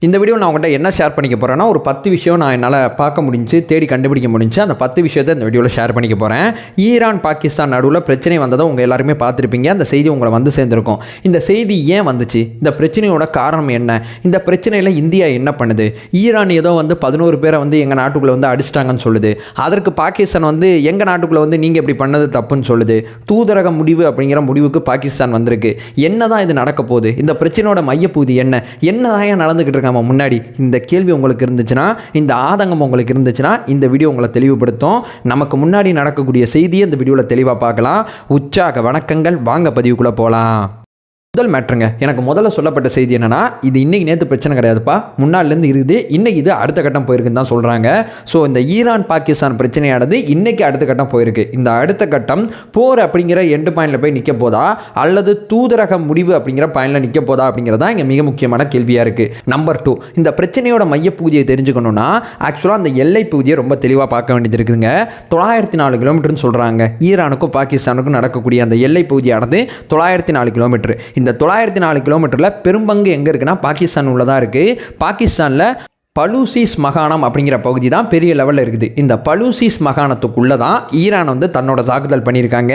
இந்த வீடியோ நான் உங்கள்கிட்ட என்ன ஷேர் பண்ணிக்க போகிறேன்னா, ஒரு 10 விஷயம் நான் என்னால் பார்க்க முடிஞ்சு, தேடி கண்டுபிடிக்க முடிஞ்சு. அந்த 10 விஷயத்தை இந்த வீடியோவில் ஷேர் பண்ணிக்க போகிறேன். ஈரான் பாகிஸ்தான் நடுவில் பிரச்சனை வந்ததை உங்கள் எல்லாருமே பார்த்துருப்பீங்க. அந்த செய்தி உங்களை வந்து சேர்ந்துருக்கும். இந்த செய்தி ஏன் வந்துச்சு, இந்த பிரச்சனையோட காரணம் என்ன, இந்த பிரச்சனையில் இந்தியா என்ன பண்ணுது, ஈரான் ஏதோ வந்து 11 பேரை வந்து எங்கள் நாட்டுக்குள்ளே வந்து அடிச்சிட்டாங்கன்னு சொல்லுது. அதற்கு பாகிஸ்தான் வந்து எங்கள் நாட்டுக்குள்ளே வந்து நீங்கள் இப்படி பண்ணது தப்புன்னு சொல்லுது. தூதரக முடிவு அப்படிங்கிற முடிவுக்கு பாகிஸ்தான் வந்திருக்கு. என்ன தான் இது நடக்க போகுது, இந்த பிரச்சனையோட மையப்பகுதி என்ன தான் நடந்துக்கிட்டு இருக்க முன்னாடி, இந்த கேள்வி உங்களுக்கு இருந்துச்சுன்னா, இந்த ஆதங்கம் உங்களுக்கு இருந்துச்சுன்னா, இந்த வீடியோ உங்களை தெளிவுபடுத்தும். நமக்கு முன்னாடி நடக்கக்கூடிய செய்தியை இந்த வீடியோவில் தெளிவாக பார்க்கலாம். உற்சாக வணக்கங்கள், வாங்க பதிவுக்குள்ளே போகலாம். முதல் மேட்ருங்க, எனக்கு முதல்ல சொல்லப்பட்ட செய்தி என்னன்னா, இது இன்னைக்கு நேற்று பிரச்சனை கிடையாதுப்பா, முன்னாடிலேருந்து இருக்குது. இன்னைக்கு இது அடுத்த கட்டம் போயிருக்குன்னு தான் சொல்கிறாங்க. ஸோ இந்த ஈரான் பாகிஸ்தான் பிரச்சனையானது இன்னைக்கு அடுத்த கட்டம் போயிருக்கு. இந்த அடுத்த கட்டம் போர் அப்படிங்கிற எண்டு பாயிண்டில் போய் நிற்க போதா, அல்லது தூதரக முடிவு அப்படிங்கிற பாயிண்டில் நிற்க போதா அப்படிங்கிறதா இங்கே மிக முக்கியமான கேள்வியாக இருக்குது. நம்பர் 2, இந்த பிரச்சனையோட மையப்பகுதியை தெரிஞ்சுக்கணுன்னா ஆக்சுவலாக அந்த எல்லை பகுதியை ரொம்ப தெளிவாக பார்க்க வேண்டியது இருக்குதுங்க. 904 கிலோமீட்டர்னு சொல்கிறாங்க. ஈரானுக்கும் பாகிஸ்தானுக்கும் நடக்கக்கூடிய அந்த எல்லை பகுதியானது 904 கிலோமீட்டர். இந்த 904 கிலோமீட்டரில் பெரும்பங்கு எங்கே இருக்குன்னா பாகிஸ்தான் உள்ளதாக இருக்குது. பாகிஸ்தானில் பலூசிஸ் மாகாணம் அப்படிங்கிற பகுதி தான் பெரிய லெவலில் இருக்குது. இந்த பலூசிஸ் மாகாணத்துக்குள்ளே தான் ஈரான் வந்து தன்னோட தாக்குதல் பண்ணியிருக்காங்க.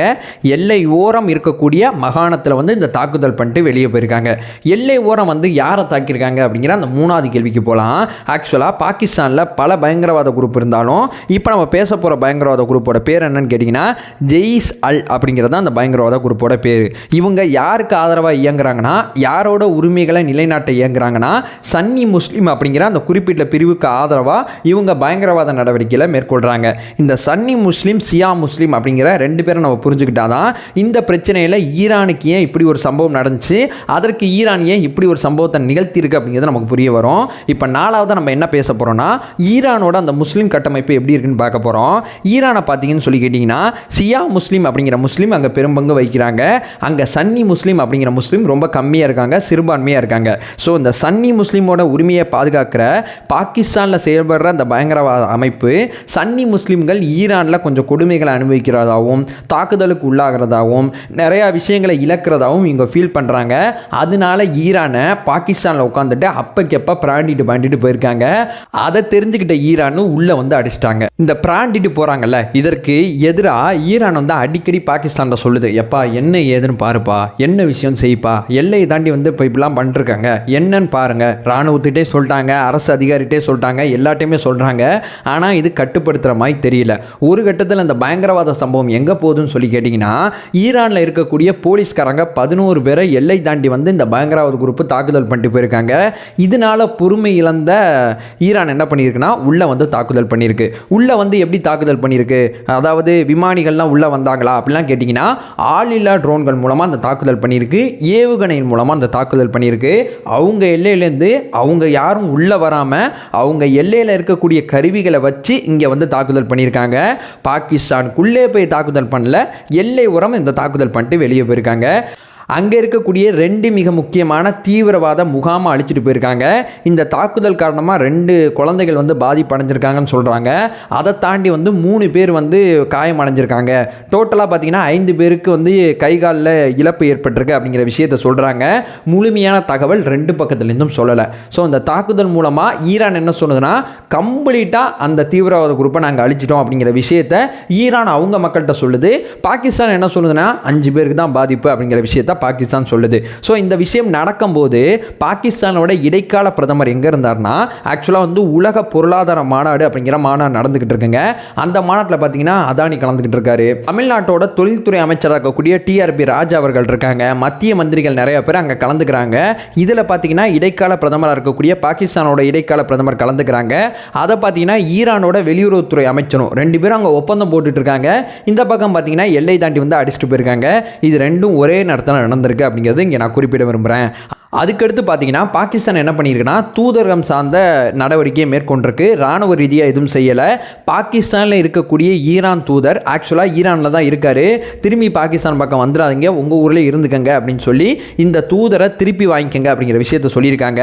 எல்லை ஓரம் இருக்கக்கூடிய மாகாணத்தில் வந்து இந்த தாக்குதல் பண்ணிட்டு வெளியே போயிருக்காங்க. எல்லை ஓரம் வந்து யாரை தாக்கியிருக்காங்க அப்படிங்கிற அந்த 3வது கேள்விக்கு போகலாம். ஆக்சுவலாக பாகிஸ்தானில் பல பயங்கரவாத குரூப் இருந்தாலும் இப்போ நம்ம பேச போகிற பயங்கரவாத குரூப்போட பேர் என்னன்னு கேட்டிங்கன்னா ஜெய்ஸ் அல் அப்படிங்கிறது அந்த பயங்கரவாத குரூப்போட பேர். இவங்க யாருக்கு ஆதரவாக இயங்குறாங்கன்னா, யாரோட உரிமைகளை நிலைநாட்ட இயங்குறாங்கன்னா, சன்னி முஸ்லீம் அப்படிங்கிற அந்த குறிப்பிட்ட பிரிவுக்கு ஆதரவாக இவங்க பயங்கரவாத நடவடிக்கைகளை மேற்கொள்கிறாங்க. இந்த சன்னி முஸ்லீம், சியா முஸ்லீம் அப்படிங்கிற 2 பேரை நம்ம புரிஞ்சுக்கிட்டாதான் இந்த பிரச்சனையில் ஈரானுக்கு ஏன் இப்படி ஒரு சம்பவம் நடந்துச்சு, அதற்கு ஈரான் ஏன் இப்படி ஒரு சம்பவத்தை நிகழ்த்தியிருக்கு அப்படிங்கிறது நமக்கு புரிய வரும். இப்போ 4வது நம்ம என்ன பேச போகிறோம்னா, ஈரானோட அந்த முஸ்லீம் கட்டமைப்பு எப்படி இருக்குன்னு பார்க்க போகிறோம். ஈரானை பார்த்தீங்கன்னு சொல்லி கேட்டிங்கன்னா, சியா முஸ்லீம் அப்படிங்கிற முஸ்லீம் அங்கே பெரும்பங்கு வைக்கிறாங்க. அங்கே சன்னி முஸ்லீம் அப்படிங்கிற முஸ்லீம் ரொம்ப கம்மியாக இருக்காங்க, சிறுபான்மையாக இருக்காங்க. ஸோ இந்த சன்னி முஸ்லீமோட உரிமையை பாதுகாக்கிற பாகிஸ்தானில் செயல்படுற அந்த பயங்கரவாத அமைப்பு சன்னி முஸ்லீம்கள் ஈரானில் கொஞ்சம் கொடுமைகளை அனுபவிக்கிறதாகவும், தாக்குதலுக்கு உள்ளாகிறதாகவும், நிறையா விஷயங்களை இழக்கிறதாகவும் இவங்க ஃபீல் பண்ணுறாங்க. அதனால ஈரானை பாகிஸ்தானில் உட்காந்துட்டு அப்பக்கப்போ பிராண்டிட்டு போயிருக்காங்க. அதை தெரிஞ்சுக்கிட்ட ஈரானு உள்ளே வந்து அடிச்சிட்டாங்க. இந்த பிராண்டிட்டு போகிறாங்கல்ல, இதற்கு எதிராக ஈரான் வந்து அடிக்கடி பாகிஸ்தானில் சொல்லுது, எப்பா என்ன ஏதுன்னு பாருப்பா, என்ன விஷயம் செய்ப்பா, எல்லையை தாண்டி வந்து இப்போ இப்படிலாம் பண்ணிருக்காங்க, என்னன்னு பாருங்கள். இராணுவத்திட்டே சொல்லிட்டாங்க, அரசு அதிகாரிகிட்டே சொல்லிட்டாங்க, எல்லாத்தையுமே சொல்கிறாங்க. ஆனால் இது கட்டுப்படுத்துகிற மாதிரி தெரியல. ஒரு கட்டத்தில் இந்த பயங்கரவாத சம்பவம் எங்கே போகுதுன்னு சொல்லி கேட்டிங்கன்னா, ஈரானில் இருக்கக்கூடிய போலீஸ்காரங்க 11 பேரை எல்லை தாண்டி வந்து இந்த பயங்கரவாத குரூப்பு தாக்குதல் பண்ணிட்டு போயிருக்காங்க. இதனால் பொறுமை இழந்த ஈரான் என்ன பண்ணியிருக்குன்னா, உள்ளே வந்து தாக்குதல் பண்ணியிருக்கு. உள்ளே வந்து எப்படி தாக்குதல் பண்ணியிருக்கு, அதாவது விமானிகள்லாம் உள்ளே வந்தாங்களா அப்படிலாம் கேட்டிங்கன்னா, ஆளில்லா ட்ரோன்கள் மூலமாக அந்த தாக்குதல் பண்ணியிருக்கு, ஏவுகணையின் மூலமாக அந்த தாக்குதல் பண்ணியிருக்கு. அவங்க எல்லையிலேருந்து அவங்க யாரும் உள்ளே வராமல் அவங்க எல்லையில் இருக்கக்கூடிய கருவிகளை வச்சு இங்கே வந்து தாக்குதல் பண்ணியிருக்காங்க. பாகிஸ்தானுக்குள்ளே போய் தாக்குதல் பண்ணல, எல்லை உரம் இந்த தாக்குதல் பண்ணிட்டு வெளியே போயிருக்காங்க. அங்கே இருக்கக்கூடிய 2 மிக முக்கியமான தீவிரவாத முகாமை அழிச்சிட்டு போயிருக்காங்க. இந்த தாக்குதல் காரணமாக 2 குழந்தைகள் வந்து பாதிப்படைஞ்சிருக்காங்கன்னு சொல்கிறாங்க. அதை தாண்டி வந்து 3 பேர் வந்து காயம் அடைஞ்சிருக்காங்க. டோட்டலாக பார்த்தீங்கன்னா 5 பேருக்கு வந்து கை காலில் இழப்பு ஏற்பட்டிருக்கு அப்படிங்கிற விஷயத்தை சொல்கிறாங்க. முழுமையான தகவல் 2 பக்கத்துலேருந்தும் சொல்லலை. ஸோ இந்த தாக்குதல் மூலமாக ஈரான் என்ன சொன்னதுன்னா, கம்ப்ளீட்டாக அந்த தீவிரவாத குரூப்பை நாங்கள் அழிச்சிட்டோம் அப்படிங்கிற விஷயத்தை ஈரான் அவங்க மக்கள்கிட்ட சொல்லுது. பாகிஸ்தான் என்ன சொல்லுதுன்னா, 5 பேருக்கு தான் பாதிப்பு அப்படிங்கிற விஷயத்தை பாகிஸ்தான் சொல்லுது. ஸோ இந்த விஷயம் நடக்கும்போது பாகிஸ்தானோட இடைக்கால பிரதமர் எங்கே இருந்தார்னா, ஆக்சுவலாக வந்து உலக பொருளாதார மாநாடு அப்படிங்கிற மாநாடு நடந்துகிட்டு இருக்குங்க. அந்த மாநாட்டில் பார்த்தீங்கன்னா அதானி கலந்துக்கிட்டு இருக்காரு. தமிழ்நாட்டோட தொழில்துறை அமைச்சராக இருக்கக்கூடிய டிஆர்பி ராஜா அவர்கள் இருக்காங்க. மத்திய மந்திரிகள் நிறைய பேர் அங்கே கலந்துக்கிறாங்க. இதில் பார்த்தீங்கன்னா இடைக்கால பிரதமராக இருக்கக்கூடிய பாகிஸ்தானோட இடைக்கால பிரதமர் கலந்துக்கிறாங்க. அதை பார்த்தீங்கன்னா ஈரானோட வெளியுறவுத்துறை அமைச்சரும் 2 பேரும் அங்கே ஒப்பந்தம் போட்டுட்டு இருக்காங்க. இந்த பக்கம் பார்த்தீங்கன்னா எல்லை தாண்டி வந்து அடிச்சுட்டு போயிருக்காங்க. இது ரெண்டும் ஒரே நேரத்தில் நடந்திருக்கு அப்படிங்கிறது இங்கே நான் குறிப்பிட விரும்புகிறேன். அதுக்கடுத்து பார்த்தீங்கன்னா பாகிஸ்தான் என்ன பண்ணியிருக்குன்னா, தூதரகம் சார்ந்த நடவடிக்கையை மேற்கொண்டிருக்கு. இராணுவ ரீதியாக எதுவும் செய்யலை. பாகிஸ்தானில் இருக்கக்கூடிய ஈரான் தூதர் ஆக்சுவலாக ஈரானில் தான் இருக்கார். திரும்பி பாகிஸ்தான் பக்கம் வந்துடாதீங்க, உங்கள் ஊரில் இருந்துக்கங்க அப்படின்னு சொல்லி இந்த தூதரை திருப்பி வாங்கிக்கங்க அப்படிங்கிற விஷயத்த சொல்லியிருக்காங்க.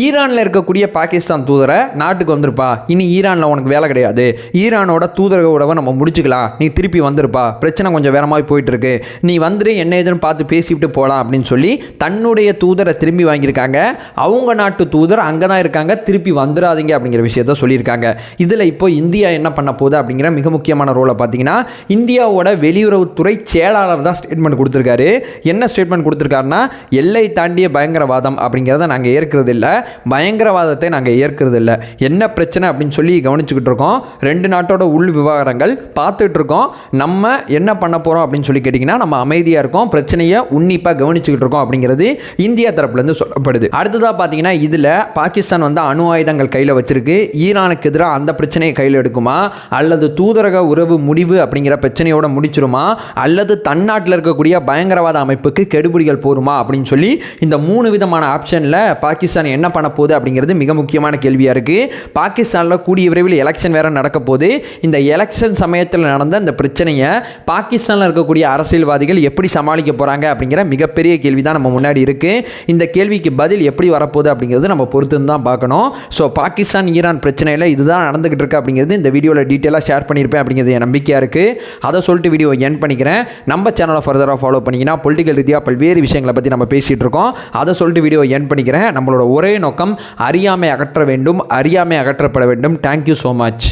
ஈரானில் இருக்கக்கூடிய பாகிஸ்தான் தூதரை நாட்டுக்கு வந்துருப்பா, இனி ஈரானில் உனக்கு வேலை கிடையாது, ஈரானோட தூதரக உறவை நம்ம முடிச்சுக்கலாம், நீ திருப்பி வந்துருப்பா, பிரச்சனை கொஞ்சம் வேற மாதிரி போயிட்டு இருக்கு, நீ வந்துரு, என்ன ஏதுன்னு பார்த்து பேசிவிட்டு போகலாம் அப்படின்னு சொல்லி தன்னுடைய தூதரை திரும்பி வாங்கியிருக்காங்க. அவங்க நாட்டு தூதர் அங்கே தான் இருக்காங்க, திருப்பி வந்துடாதீங்க அப்படிங்கிற விஷயத்த சொல்லியிருக்காங்க. இதில் இப்போ இந்தியா என்ன பண்ண போகுது அப்படிங்கிற மிக முக்கியமான ரோலை பார்த்தீங்கன்னா, இந்தியாவோட வெளியுறவுத்துறை செயலாளர் தான் ஸ்டேட்மெண்ட் கொடுத்துருக்காரு. என்ன ஸ்டேட்மெண்ட் கொடுத்துருக்காருன்னா, எல்லை தாண்டிய பயங்கரவாதம் அப்படிங்கிறத நாங்கள் ஏற்கிறது இல்லை, பயங்கரவாதத்தை நாங்கள் ஏற்கிறது இல்லை. என்ன பிரச்சனை அப்படின்னு சொல்லி கவனிச்சுக்கிட்டு இருக்கோம். 2 நாட்டோட உள் விவகாரங்கள் பார்த்துட்டு இருக்கோம். நம்ம என்ன பண்ண போகிறோம் அப்படின்னு சொல்லி கேட்டிங்கன்னா, நம்ம அமைதியாக இருக்கோம், பிரச்சனையை உன்னிப்பாக கவனிச்சுக்கிட்டு இருக்கோம் அப்படிங்கிறது இந்தியா தரப்புலேருந்து சொல்லப்படுது. அடுத்ததாக பார்த்தீங்கன்னா, இதில் பாகிஸ்தான் வந்து அணு ஆயுதங்கள் கையில் வச்சிருக்கு. ஈரானுக்கு எதிராக அந்த பிரச்சனையை கையில் எடுக்குமா, அல்லது தூதரக உறவு முடிவு அப்படிங்கிற பிரச்சனையோட முடிச்சிருமா, அல்லது தன்னாட்டில் இருக்கக்கூடிய பயங்கரவாத அமைப்புக்கு கெடுபிடிகள் போருமா அப்படின்னு சொல்லி இந்த 3 விதமான ஆப்ஷனில் பாகிஸ்தான் என்ன பண்ண போகுது அப்படிங்கிறது மிக முக்கியமான கேள்வியாக இருக்குது. பாகிஸ்தானில் கூடிய விரைவில் எலெக்ஷன் வேறு நடக்க போகுது. இந்த எலெக்ஷன் சமயத்தில் நடந்த இந்த பிரச்சனையை பாகிஸ்தானில் இருக்கக்கூடிய அரசியல்வாதிகள் எப்படி சமாளிக்க போகிறாங்க அப்படிங்கிற மிகப்பெரிய கேள்வி தான் நம்ம முன்னாடி இருக்குது. இந்த கேள்விக்கு பதில் எப்படி வரப்போகுது அப்படிங்கிறது நம்ம பொறுத்து தான் பார்க்கணும். ஸோ பாகிஸ்தான் ஈரான் பிரச்சனையில் இதுதான் நடந்துகிட்டு இருக்கு அப்படிங்கிறது இந்த வீடியோவில் டீட்டெயிலாக ஷேர் பண்ணியிருப்பேன் அப்படிங்கிறது என் நம்பிக்கையாக இருக்குது. அதை சொல்லிட்டு வீடியோ என் பண்ணிக்கிறேன். நம்ம சேனலை ஃபர்தராக ஃபாலோ பண்ணிங்கன்னா பொலிட்டிக்கல் ரீதியாக பல்வேறு விஷயங்களை பற்றி நம்ம பேசிகிட்டு இருக்கோம். அதை சொல்லிட்டு வீடியோ என் பண்ணிக்கிறேன். நம்மளோட ஒரே நோக்கம் அறியாமை அகற்ற வேண்டும், அறியாமை அகற்றப்பட வேண்டும். Thank you so much.